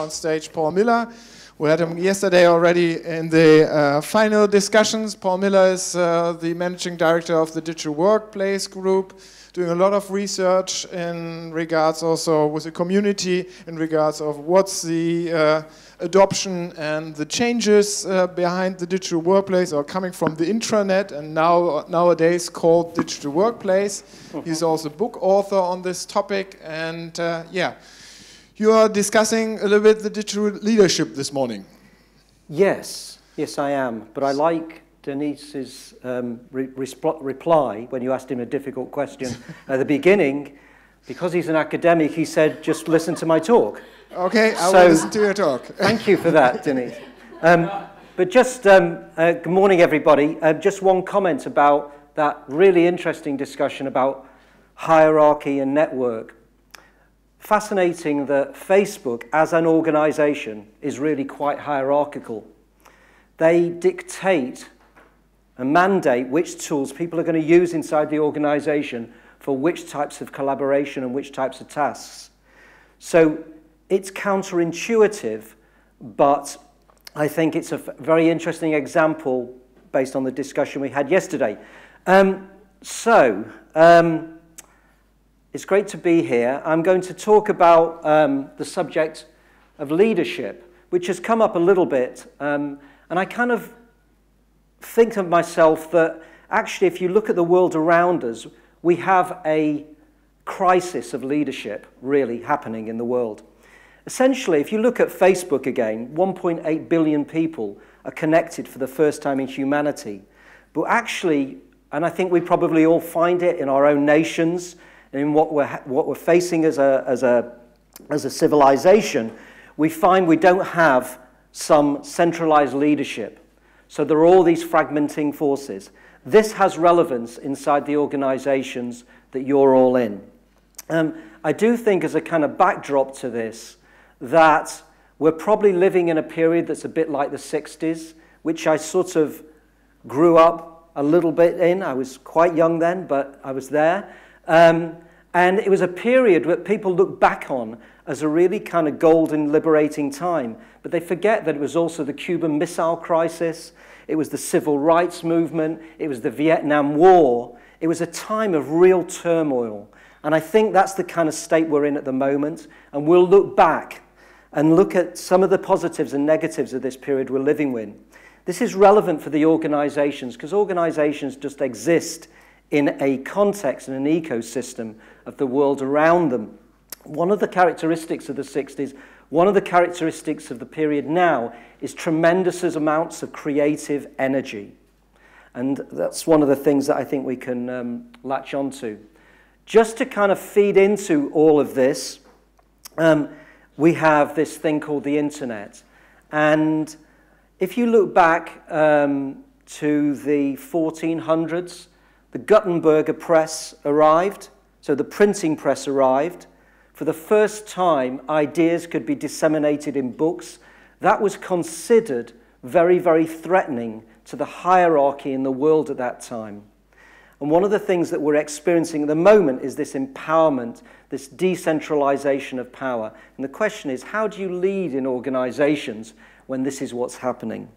on stage Paul Miller. We had him yesterday already in the final discussions. Paul Miller is the managing director of the Digital Workplace Group, doing a lot of research in regards also with the community, in regards of what's the adoption and the changes behind the digital workplace or coming from the intranet and nowadays called digital workplace. He's also a book author on this topic, and yeah, you are discussing a little bit the digital leadership this morning. Yes, yes I am, but I like Denise's reply when you asked him a difficult question at the beginning. Because he's an academic, he said, just listen to my talk. Okay, I will listen to your talk. Thank you for that, Denise. But just, good morning, everybody. Just one comment about that really interesting discussion about hierarchy and network. Fascinating that Facebook, as an organization, is really quite hierarchical. They dictate and mandate which tools people are going to use inside the organization for which types of collaboration and which types of tasks. So it's counterintuitive, but I think it's a very interesting example based on the discussion we had yesterday. It's great to be here. I'm going to talk about the subject of leadership, which has come up a little bit, and I kind of think of myself that actually if you look at the world around us, we have a crisis of leadership really happening in the world. Essentially, if you look at Facebook again, 1.8 billion people are connected for the first time in humanity. But actually, and I think we probably all find it in our own nations, and in what we're facing as a civilization, we find we don't have some centralized leadership. So there are all these fragmenting forces. This has relevance inside the organizations that you're all in. I do think as a kind of backdrop to this, that we're probably living in a period that's a bit like the 60s, which I sort of grew up a little bit in. I was quite young then, but I was there. And it was a period that people look back on as a really kind of golden, liberating time. But they forget that it was also the Cuban Missile Crisis, it was the Civil Rights Movement, it was the Vietnam War. It was a time of real turmoil. And I think that's the kind of state we're in at the moment. And we'll look back and look at some of the positives and negatives of this period we're living in. This is relevant for the organizations, because organizations just exist in a context and an ecosystem of the world around them. One of the characteristics of the 60s, one of the characteristics of the period now is tremendous amounts of creative energy. And that's one of the things that I think we can latch onto. Just to kind of feed into all of this, we have this thing called the internet. And if you look back to the 1400s, the Gutenberg press arrived, so the printing press arrived. For the first time, ideas could be disseminated in books. That was considered very, very threatening to the hierarchy in the world at that time. And one of the things that we're experiencing at the moment is this empowerment, this decentralization of power. And the question is, how do you lead in organizations when this is what's happening?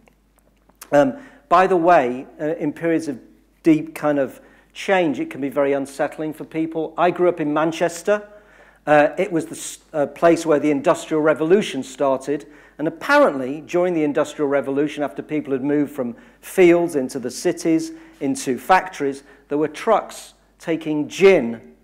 By the way, in periods of deep kind of change, it can be very unsettling for people. I grew up in Manchester. It was the place where the Industrial Revolution started. And apparently, during the Industrial Revolution, after people had moved from fields into the cities, into factories, there were trucks taking gin,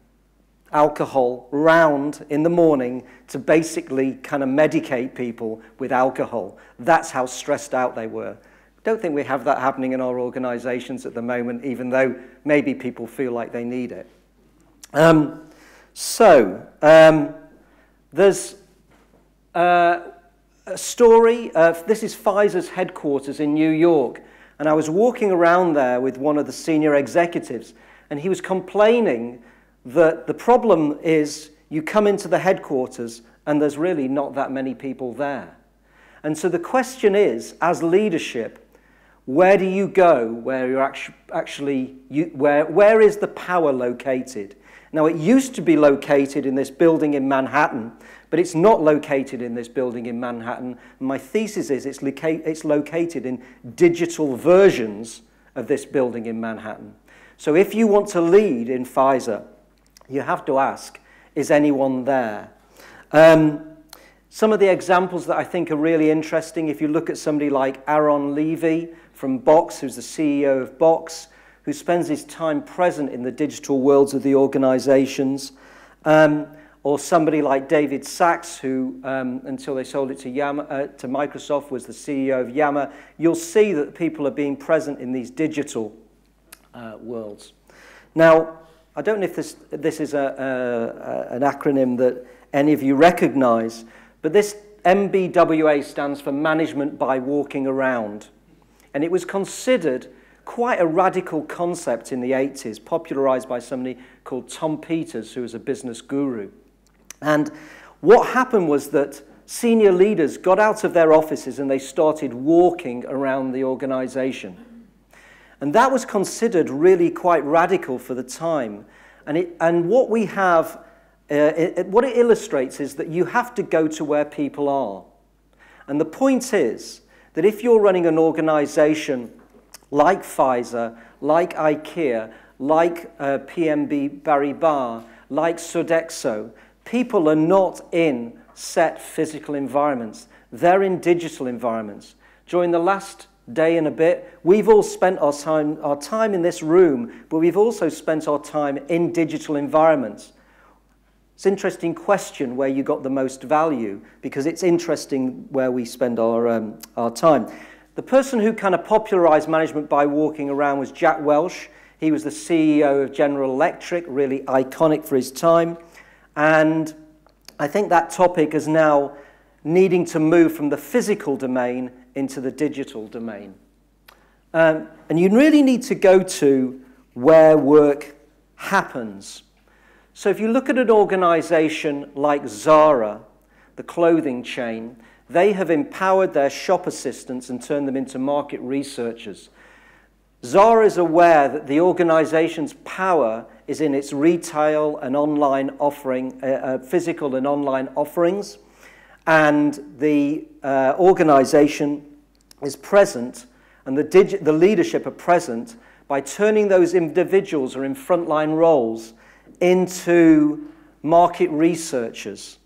alcohol, round in the morning to basically kind of medicate people with alcohol. That's how stressed out they were. Don't think we have that happening in our organizations at the moment, even though maybe people feel like they need it. There's a story. This is Pfizer's headquarters in New York. And I was walking around there with one of the senior executives, and he was complaining that the problem is you come into the headquarters and there's really not that many people there. And so the question is, as leadership, where do you go where you're where is the power located? Now, it used to be located in this building in Manhattan, but it's not located in this building in Manhattan. My thesis is it's located in digital versions of this building in Manhattan. So if you want to lead in Pfizer, you have to ask, is anyone there? Some of the examples that I think are really interesting, if you look at somebody like Aaron Levy from Box, who's the CEO of Box, who spends his time present in the digital worlds of the organizations, or somebody like David Sachs, who, until they sold it to Microsoft, was the CEO of Yammer, you'll see that people are being present in these digital worlds. Now, I don't know if this is an acronym that any of you recognize, but this MBWA stands for Management by Walking Around. And it was considered quite a radical concept in the 80s, popularized by somebody called Tom Peters, who was a business guru. And what happened was that senior leaders got out of their offices and they started walking around the organization. And that was considered really quite radical for the time. And what we have, what it illustrates is that you have to go to where people are. And the point is that if you're running an organization like Pfizer, like IKEA, like PMB Paribas, like Sodexo, people are not in set physical environments. They're in digital environments. During the last day and a bit, we've all spent our time in this room, but we've also spent our time in digital environments. It's an interesting question where you got the most value, because it's interesting where we spend our time. The person who kind of popularized management by walking around was Jack Welch. He was the CEO of General Electric, really iconic for his time. And I think that topic is now needing to move from the physical domain into the digital domain. And you really need to go to where work happens. So if you look at an organization like Zara, the clothing chain, they have empowered their shop assistants and turned them into market researchers. Zara is aware that the organization's power is in its retail and online offering, physical and online offerings, and the organization is present, and the leadership are present by turning those individuals who are in frontline roles into market researchers.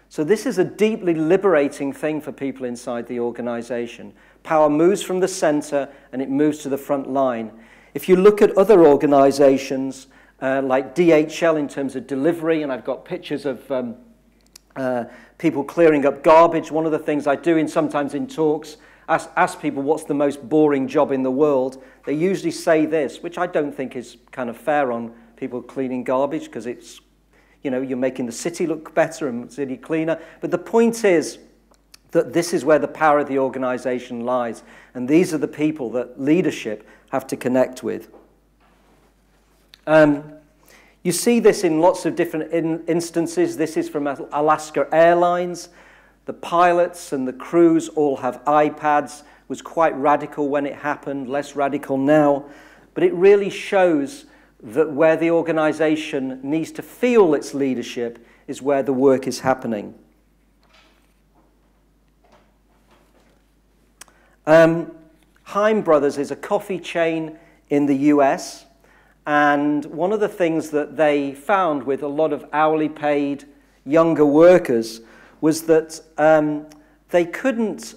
So this is a deeply liberating thing for people inside the organization. Power moves from the center and it moves to the front line. If you look at other organizations like DHL in terms of delivery, and I've got pictures of people clearing up garbage. One of the things I do sometimes in talks, ask people what's the most boring job in the world. They usually say this, which I don't think is kind of fair on people cleaning garbage, because it's, you know, you're making the city look better and city cleaner. But the point is that this is where the power of the organization lies. And these are the people that leadership have to connect with. You see this in lots of different instances. This is from Alaska Airlines. The pilots and the crews all have iPads. It was quite radical when it happened, less radical now. But it really shows that where the organization needs to feel its leadership is where the work is happening. Haim Brothers is a coffee chain in the US, and one of the things that they found with a lot of hourly paid younger workers was that they couldn't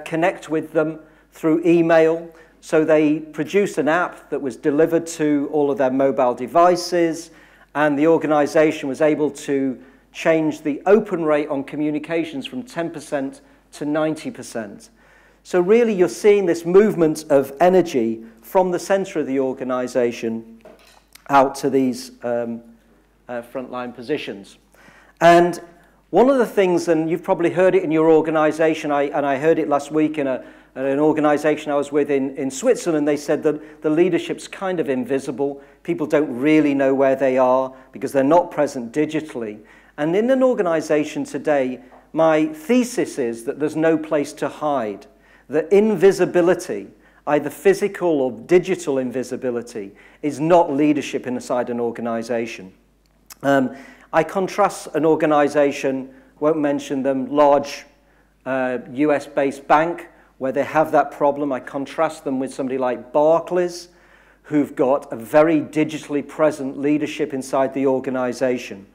connect with them through email. So they produced an app that was delivered to all of their mobile devices, and the organization was able to change the open rate on communications from 10% to 90%. So really you're seeing this movement of energy from the center of the organization out to these frontline positions. And one of the things, and you've probably heard it in your organization, and I heard it last week in an organization I was with in Switzerland, they said that the leadership's kind of invisible. People don't really know where they are because they're not present digitally. And in an organization today, my thesis is that there's no place to hide. The invisibility, either physical or digital invisibility, is not leadership inside an organization. I contrast an organization won't mention them, large US-based bank, where they have that problem. I contrast them with somebody like Barclays, who've got a very digitally present leadership inside the organization.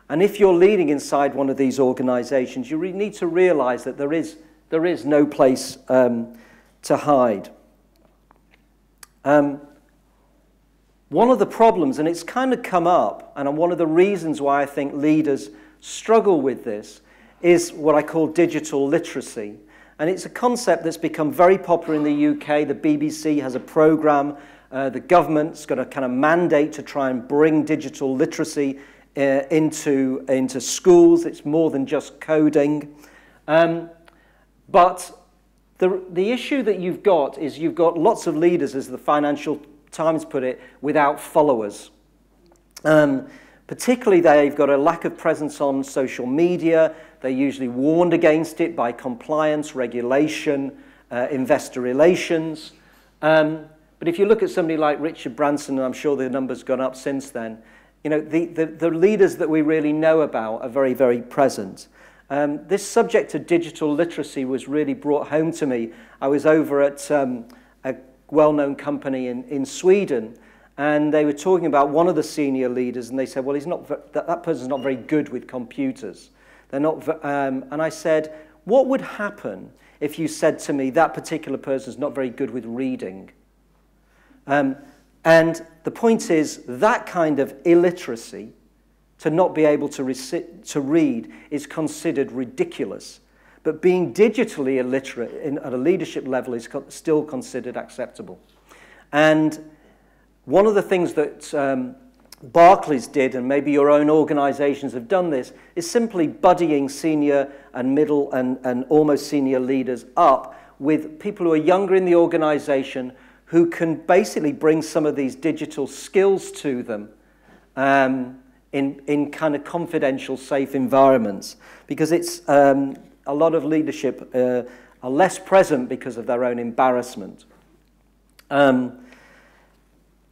And if you're leading inside one of these organizations, you need to realize that there is no place to hide. One of the problems, and it's kind of come up, and one of the reasons why I think leaders struggle with this, is what I call digital literacy. And it's a concept that's become very popular in the UK. The BBC has a program. The government's got a kind of mandate to try and bring digital literacy into schools. It's more than just coding. But the issue that you've got is you've got lots of leaders, as the Financial Times put it, without followers. Particularly, they've got a lack of presence on social media. They're usually warned against it by compliance, regulation, investor relations. But if you look at somebody like Richard Branson, and I'm sure the number's gone up since then, you know, the leaders that we really know about are very, very present. This subject of digital literacy was really brought home to me. I was over at a well-known company in Sweden, and they were talking about one of the senior leaders, and they said, well, he's not, that person's not very good with computers. They're not, and I said, what would happen if you said to me, that particular person's not very good with reading? And the point is, that kind of illiteracy, to not be able to read, is considered ridiculous. But being digitally illiterate at a leadership level is still considered acceptable. And one of the things that Barclays did, and maybe your own organizations have done this, is simply buddying senior and middle and almost senior leaders up with people who are younger in the organization, who can basically bring some of these digital skills to them in kind of confidential, safe environments. Because it's a lot of leadership are less present because of their own embarrassment.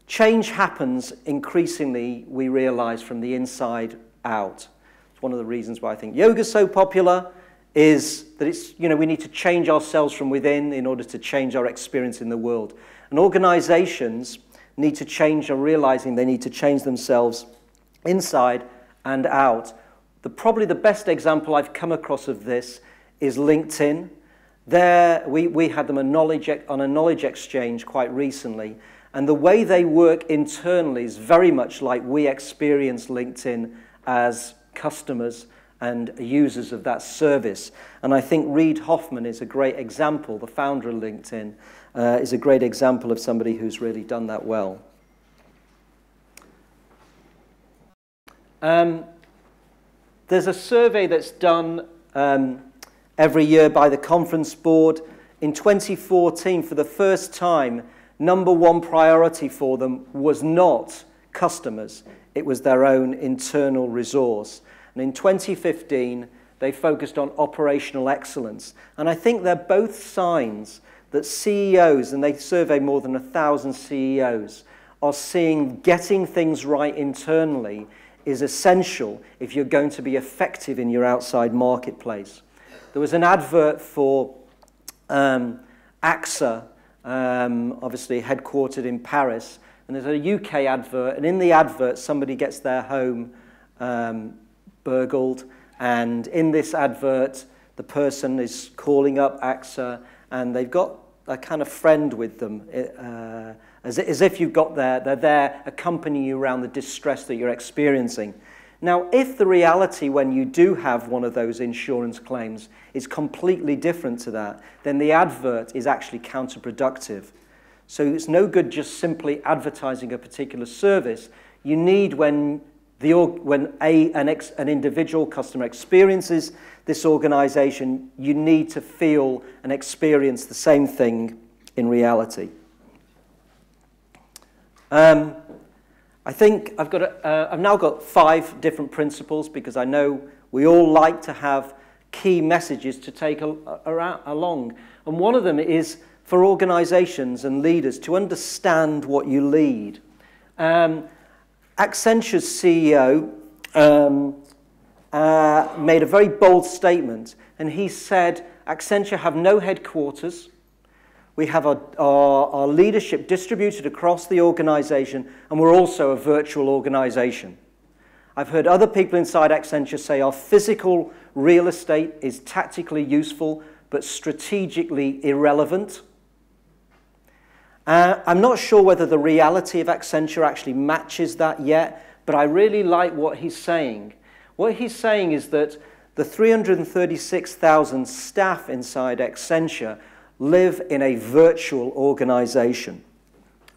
Change happens increasingly, we realize, from the inside out. It's one of the reasons why I think yoga is so popular, is that it's, you know, we need to change ourselves from within in order to change our experience in the world. And organizations need to change, or realizing they need to change themselves inside and out. Probably the best example I've come across of this is LinkedIn. There, we had them on a knowledge exchange quite recently, and the way they work internally is very much like we experience LinkedIn as customers and users of that service. And I think Reid Hoffman is a great example. The founder of LinkedIn is a great example of somebody who's really done that well. There's a survey that's done every year by the Conference Board. In 2014, for the first time, #1 priority for them was not customers. It was their own internal resource. And in 2015, they focused on operational excellence. And I think they're both signs that CEOs, and they survey more than 1,000 CEOs, are seeing getting things right internally is essential if you're going to be effective in your outside marketplace. There was an advert for AXA, obviously headquartered in Paris, and there's a UK advert, and in the advert somebody gets their home burgled, and in this advert the person is calling up AXA, and they've got a kind of friend with them, as if you've got they're there accompanying you around the distress that you're experiencing. Now, if the reality when you do have one of those insurance claims is completely different to that, then the advert is actually counterproductive. So it's no good just simply advertising a particular service. You need, when an individual customer experiences this organization, you need to feel and experience the same thing in reality. I think I've now got 5 different principles, because I know we all like to have key messages to take along. And one of them is for organizations and leaders to understand what you lead. Accenture's CEO, made a very bold statement, and he said, Accenture have no headquarters. We have our leadership distributed across the organization, and we're also a virtual organization. I've heard other people inside Accenture say our physical real estate is tactically useful, but strategically irrelevant. I'm not sure whether the reality of Accenture actually matches that yet, but I really like what he's saying. What he's saying is that the 336,000 staff inside Accenture live in a virtual organization.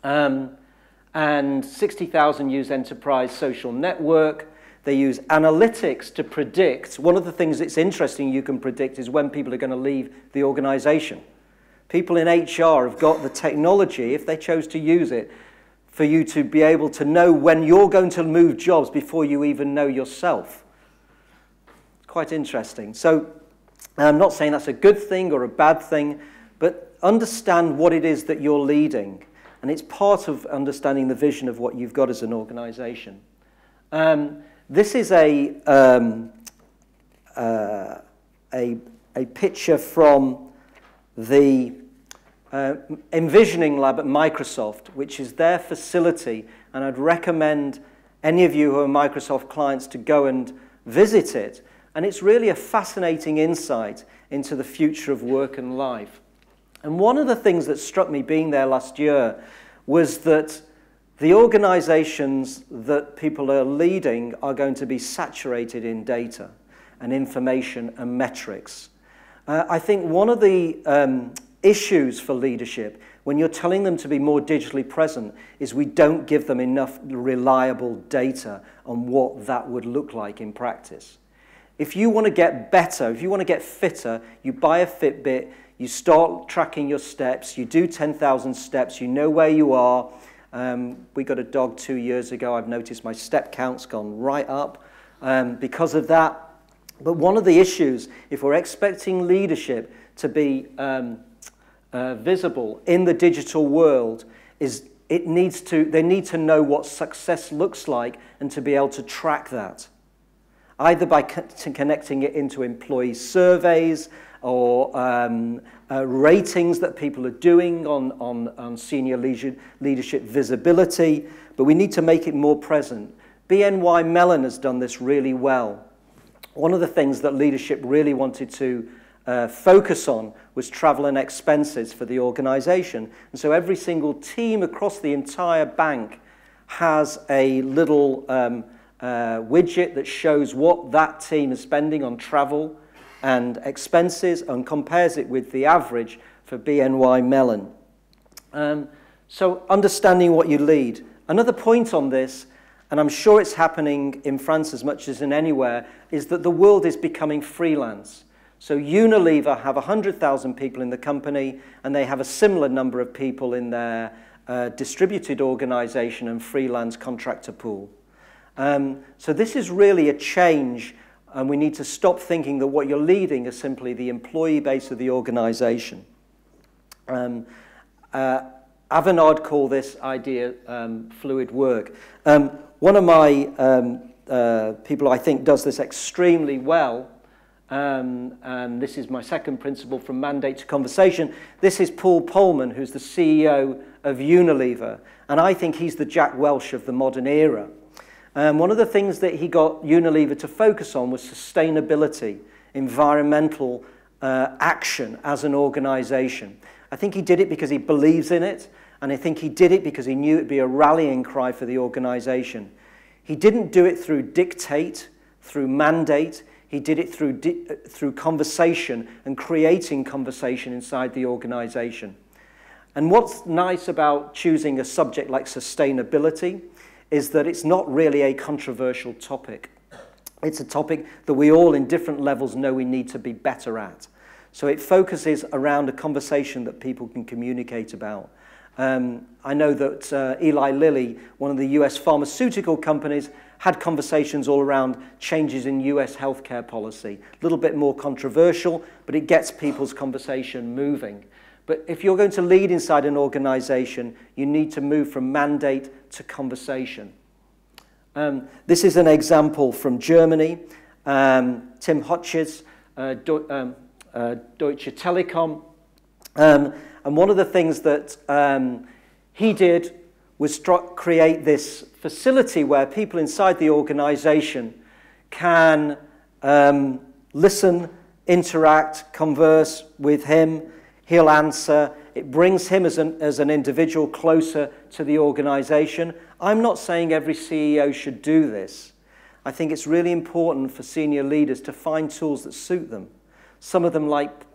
And 60,000 use enterprise social network. They use analytics to predict. One of the things that's interesting you can predict is when people are going to leave the organization. People in HR have got the technology, if they chose to use it, for you to be able to know when you're going to move jobs before you even know yourself. It's quite interesting. So I'm not saying that's a good thing or a bad thing, but understand what it is that you're leading. And it's part of understanding the vision of what you've got as an organization. This is a picture from the Envisioning Lab at Microsoft, which is their facility, and I'd recommend any of you who are Microsoft clients to go and visit it. And it's really a fascinating insight into the future of work and life. And one of the things that struck me being there last year was that the organizations that people are leading are going to be saturated in data and information and metrics. I think one of the issues for leadership when you're telling them to be more digitally present is we don't give them enough reliable data on what that would look like in practice. If you want to get better, if you want to get fitter, you buy a Fitbit, you start tracking your steps, you do 10,000 steps, you know where you are. We got a dog 2 years ago. I've noticed my step count's gone right up because of that. But one of the issues, if we're expecting leadership to be visible in the digital world, is they need to know what success looks like and to be able to track that, either by connecting it into employee surveys or ratings that people are doing on senior leadership visibility, but we need to make it more present. BNY Mellon has done this really well. One of the things that leadership really wanted to focus on was travel and expenses for the organization. And so every single team across the entire bank has a little widget that shows what that team is spending on travel and expenses and compares it with the average for BNY Mellon. So understanding what you lead. Another point on this, and I'm sure it's happening in France as much as in anywhere, is that the world is becoming freelance. So Unilever have 100,000 people in the company, and they have a similar number of people in their distributed organization and freelance contractor pool. So this is really a change, and we need to stop thinking that what you're leading is simply the employee base of the organization. Avanade call this idea fluid work. One of my people I think does this extremely well, and this is my second principle from mandate to conversation. This is Paul Polman, who's the CEO of Unilever, and I think he's the Jack Welch of the modern era. One of the things that he got Unilever to focus on was sustainability, environmental action as an organization. I think he did it because he believes in it, and I think he did it because he knew it would be a rallying cry for the organization. He didn't do it through dictate, through mandate. He did it through conversation and creating conversation inside the organization. And what's nice about choosing a subject like sustainability is that it's not really a controversial topic. It's a topic that we all in different levels know we need to be better at. So it focuses around a conversation that people can communicate about. I know that Eli Lilly, one of the US pharmaceutical companies, had conversations all around changes in US healthcare policy. A little bit more controversial, but it gets people's conversation moving. But if you're going to lead inside an organization, you need to move from mandate to conversation. This is an example from Germany. Tim Hodges, Deutsche Telekom. And one of the things that he did was create this facility where people inside the organization can listen, interact, converse with him. He'll answer. It brings him as an individual closer to the organization. I'm not saying every CEO should do this. I think it's really important for senior leaders to find tools that suit them. Some of them like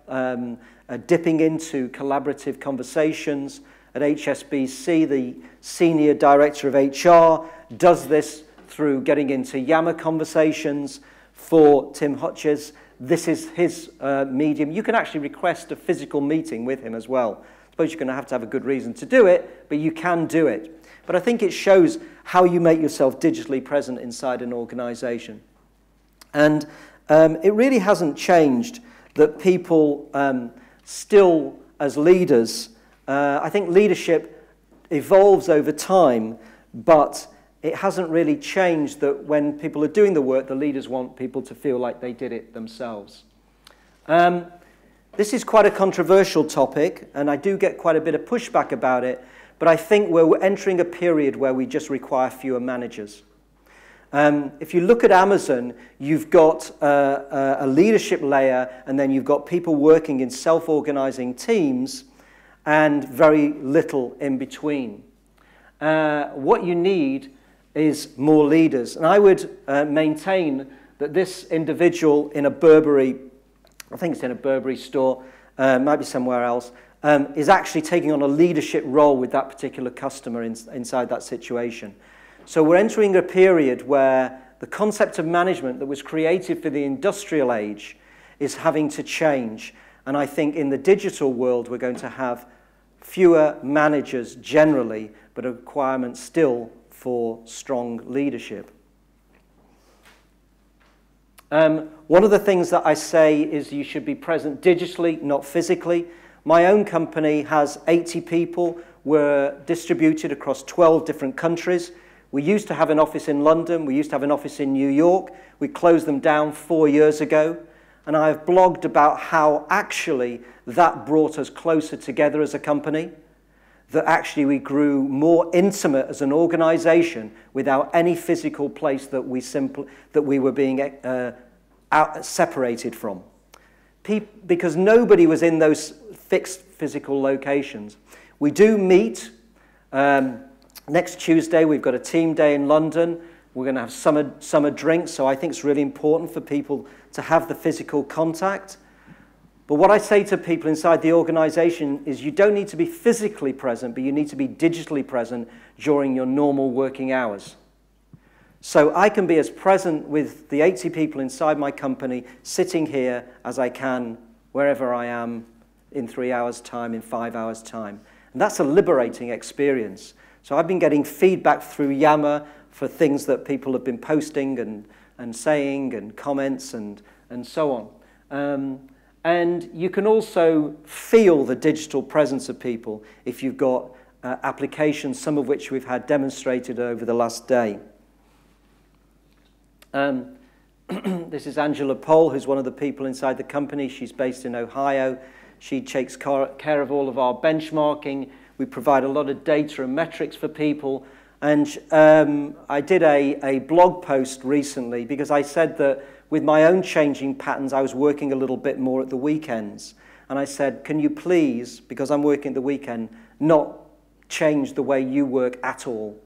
dipping into collaborative conversations. At HSBC, the senior director of HR does this through getting into Yammer conversations. For Tim Hodges, this is his medium. You can actually request a physical meeting with him as well. I suppose you're going to have a good reason to do it, but you can do it. But I think it shows how you make yourself digitally present inside an organization. And it really hasn't changed that people still, as leaders, I think leadership evolves over time, but it hasn't really changed that when people are doing the work, the leaders want people to feel like they did it themselves. This is quite a controversial topic, and I do get quite a bit of pushback about it, but I think we're entering a period where we just require fewer managers. If you look at Amazon, you've got a leadership layer, and then you've got people working in self-organizing teams, and very little in between. What you need is more leaders. And I would maintain that this individual in a Burberry, I think it's in a Burberry store, might be somewhere else, is actually taking on a leadership role with that particular customer inside that situation. So we're entering a period where the concept of management that was created for the industrial age is having to change. And I think in the digital world, we're going to have fewer managers generally, but a requirement still for strong leadership. One of the things that I say is you should be present digitally, not physically. My own company has 80 people. We're distributed across 12 different countries. We used to have an office in London. We used to have an office in New York. We closed them down 4 years ago. And I've blogged about how actually that brought us closer together as a company, that actually we grew more intimate as an organization without any physical place that we were being separated from. Because nobody was in those fixed physical locations. We do meet. Next Tuesday, we've got a team day in London. We're going to have summer drinks, so I think it's really important for people to have the physical contact. But what I say to people inside the organization is you don't need to be physically present, but you need to be digitally present during your normal working hours. So I can be as present with the 80 people inside my company sitting here as I can wherever I am in 3 hours' time, in 5 hours' time. And that's a liberating experience. So I've been getting feedback through Yammer for things that people have been posting and saying and comments and so on. And you can also feel the digital presence of people if you've got applications, some of which we've had demonstrated over the last day. This is Angela Pohl, who's one of the people inside the company. She's based in Ohio. She takes care of all of our benchmarking. We provide a lot of data and metrics for people. And I did a blog post recently because I said that with my own changing patterns, I was working a little bit more at the weekends. And I said, can you please, because I'm working at the weekend, not change the way you work at all?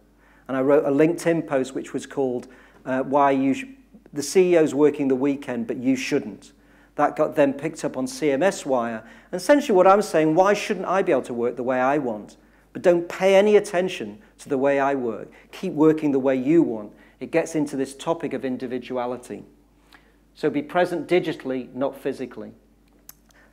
And I wrote a LinkedIn post which was called, the CEO's working the weekend, but you shouldn't. That got then picked up on CMS Wire. And essentially what I'm saying, why shouldn't I be able to work the way I want? But don't pay any attention to the way I work. Keep working the way you want. It gets into this topic of individuality. So be present digitally, not physically.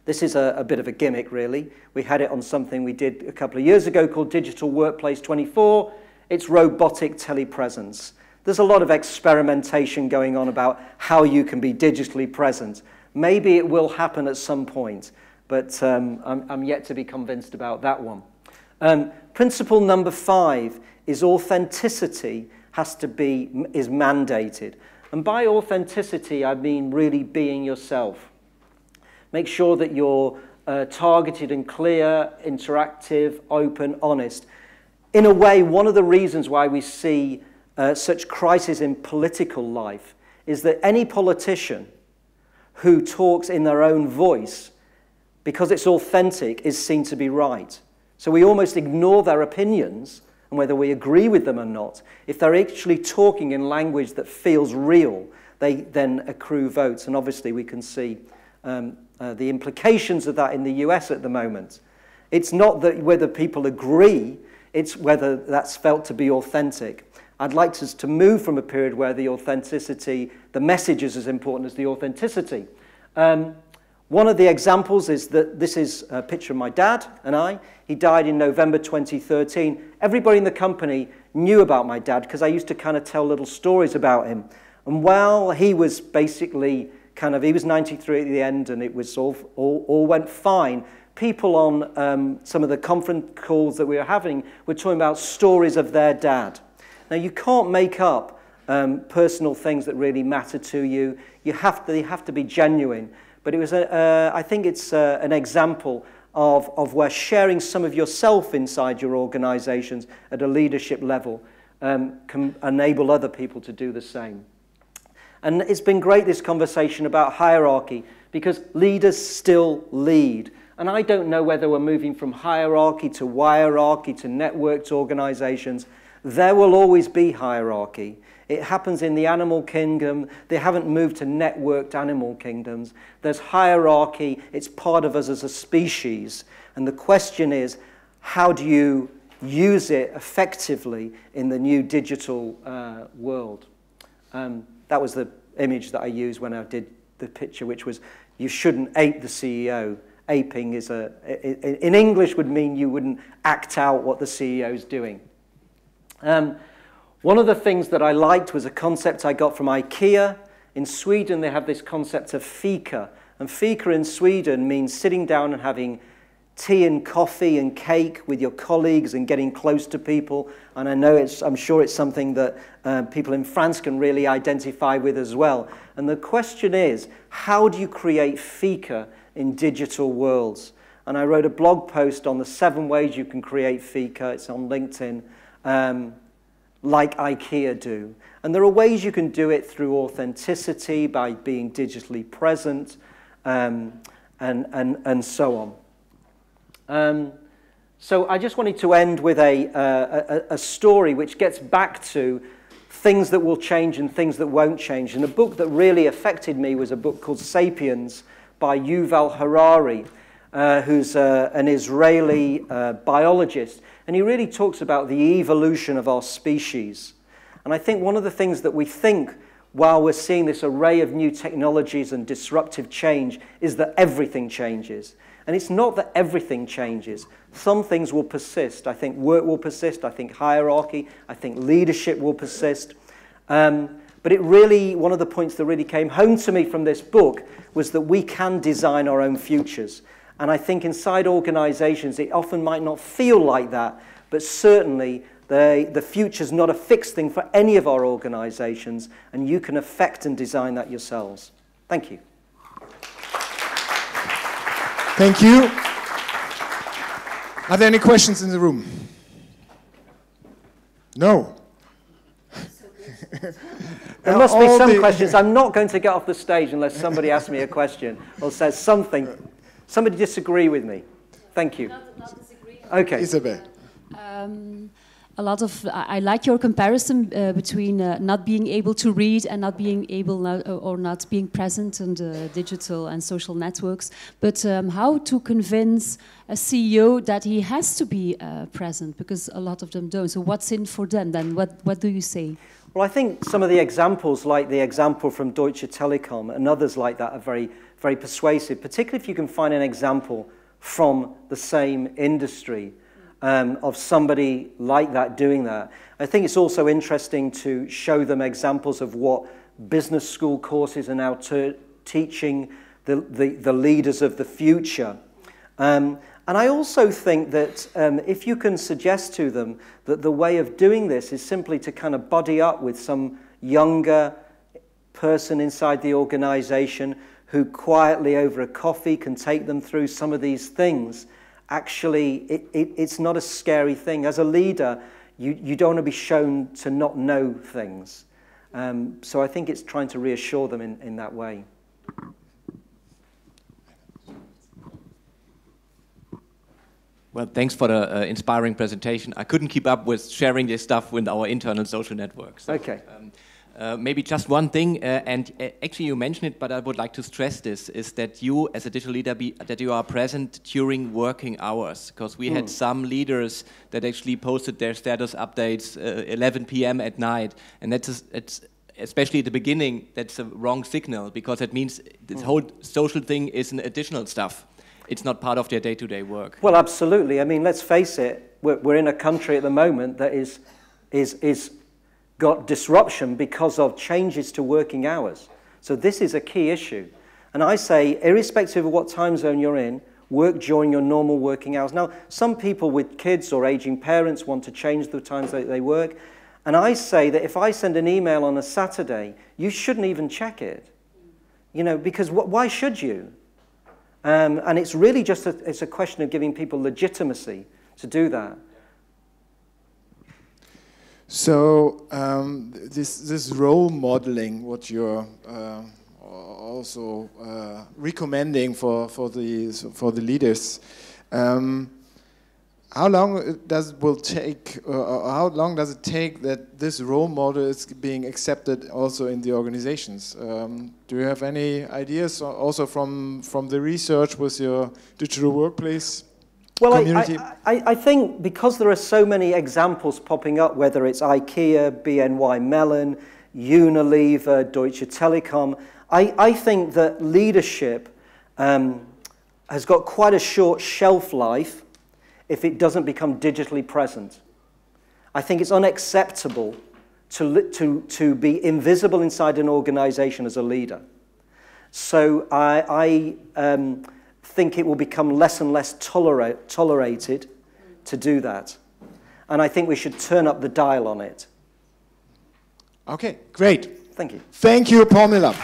This is a bit of a gimmick, really. We had it on something we did a couple of years ago called Digital Workplace 24. It's robotic telepresence. There's a lot of experimentation going on about how you can be digitally present. Maybe it will happen at some point, but I'm yet to be convinced about that one. Principle number 5 is authenticity is mandated. And by authenticity, I mean really being yourself. Make sure that you're targeted and clear, interactive, open, honest. In a way, one of the reasons why we see such crises in political life is that any politician who talks in their own voice, because it's authentic, is seen to be right. So we almost ignore their opinions, and whether we agree with them or not. If they're actually talking in language that feels real, they then accrue votes. And obviously we can see the implications of that in the US at the moment. It's not that whether people agree, it's whether that's felt to be authentic. I'd like us to move from a period where the authenticity, the message is as important as the authenticity. One of the examples is that this is a picture of my dad and I. He died in November 2013. Everybody in the company knew about my dad because I used to kind of tell little stories about him. And while he was basically he was 93 at the end and it was all went fine, people on some of the conference calls that we were having were talking about stories of their dad. Now, you can't make up personal things that really matter to you. They have to be genuine. But it was, I think it's an example of where sharing some of yourself inside your organizations at a leadership level can enable other people to do the same. And it's been great, this conversation about hierarchy, because leaders still lead. And I don't know whether we're moving from hierarchy to wierarchy to networked organizations. There will always be hierarchy. It happens in the animal kingdom. They haven't moved to networked animal kingdoms. There's hierarchy. It's part of us as a species. And the question is, how do you use it effectively in the new digital world? That was the image that I used when I did the picture, which was, you shouldn't ape the CEO. Aping is in English would mean you wouldn't act out what the CEO is doing. One of the things that I liked was a concept I got from IKEA. In Sweden, they have this concept of Fika. And Fika in Sweden means sitting down and having tea and coffee and cake with your colleagues and getting close to people. And I'm sure it's something that people in France can really identify with as well. And the question is, how do you create Fika in digital worlds? And I wrote a blog post on the 7 ways you can create Fika. It's on LinkedIn. Like IKEA do. And there are ways you can do it through authenticity, by being digitally present, and so on. So I just wanted to end with a story which gets back to things that will change and things that won't change. And a book that really affected me was a book called Sapiens by Yuval Harari, who's an Israeli biologist. And he really talks about the evolution of our species. And I think one of the things that we think while we're seeing this array of new technologies and disruptive change is that everything changes. And it's not that everything changes. Some things will persist. I think work will persist. I think hierarchy. I think leadership will persist. But it really, one of the points that really came home to me from this book was that we can design our own futures. And I think inside organizations, it often might not feel like that, but certainly the future's not a fixed thing for any of our organizations, and you can affect and design that yourselves. Thank you. Thank you. Are there any questions in the room? No. There must be some questions. I'm not going to get off the stage unless somebody asks me a question or says something. Somebody disagree with me. Thank you. Not disagree. Okay. Isabel. I like your comparison between not being able to read and not being able or not being present in the digital and social networks. But how to convince a CEO that he has to be present, because a lot of them don't. So what's in for them then? What do you say? Well, I think some of the examples, like the example from Deutsche Telekom and others like that, are very, very persuasive, particularly if you can find an example from the same industry. Of somebody like that doing that. I think it's also interesting to show them examples of what business school courses are now teaching the leaders of the future. And I also think that if you can suggest to them that the way of doing this is simply to kind of buddy up with some younger, person inside the organization who quietly over a coffee can take them through some of these things. Actually, it's not a scary thing. As a leader, you don't want to be shown to not know things. So I think it's trying to reassure them in that way. Well, thanks for the inspiring presentation. I couldn't keep up with sharing this stuff with our internal social networks. So, okay. Maybe just one thing, and actually you mentioned it, but I would like to stress this, is that you, as a digital leader, that you are present during working hours. Because we had some leaders that actually posted their status updates 11 p.m. at night, and it's especially at the beginning, that's a wrong signal, because it means this whole social thing is an additional stuff. It's not part of their day-to-day work. Well, absolutely. I mean, let's face it, we're in a country at the moment that is got disruption because of changes to working hours. So this is a key issue. And I say, irrespective of what time zone you're in, work during your normal working hours. Now, some people with kids or aging parents want to change the times that they work. And I say that if I send an email on a Saturday, you shouldn't even check it. You know, because why should you? And it's really just it's a question of giving people legitimacy to do that. So this role modeling, what you're also recommending for the leaders, how long does it take that this role model is being accepted also in the organizations? Do you have any ideas also from the research with your digital workplace community? I think because there are so many examples popping up, whether it's IKEA, BNY Mellon, Unilever, Deutsche Telekom, I think that leadership has got quite a short shelf life if it doesn't become digitally present. I think it's unacceptable to be invisible inside an organization as a leader. So I think it will become less and less tolerated to do that. And I think we should turn up the dial on it. Okay, great. Thank you. Thank you, Paul Miller.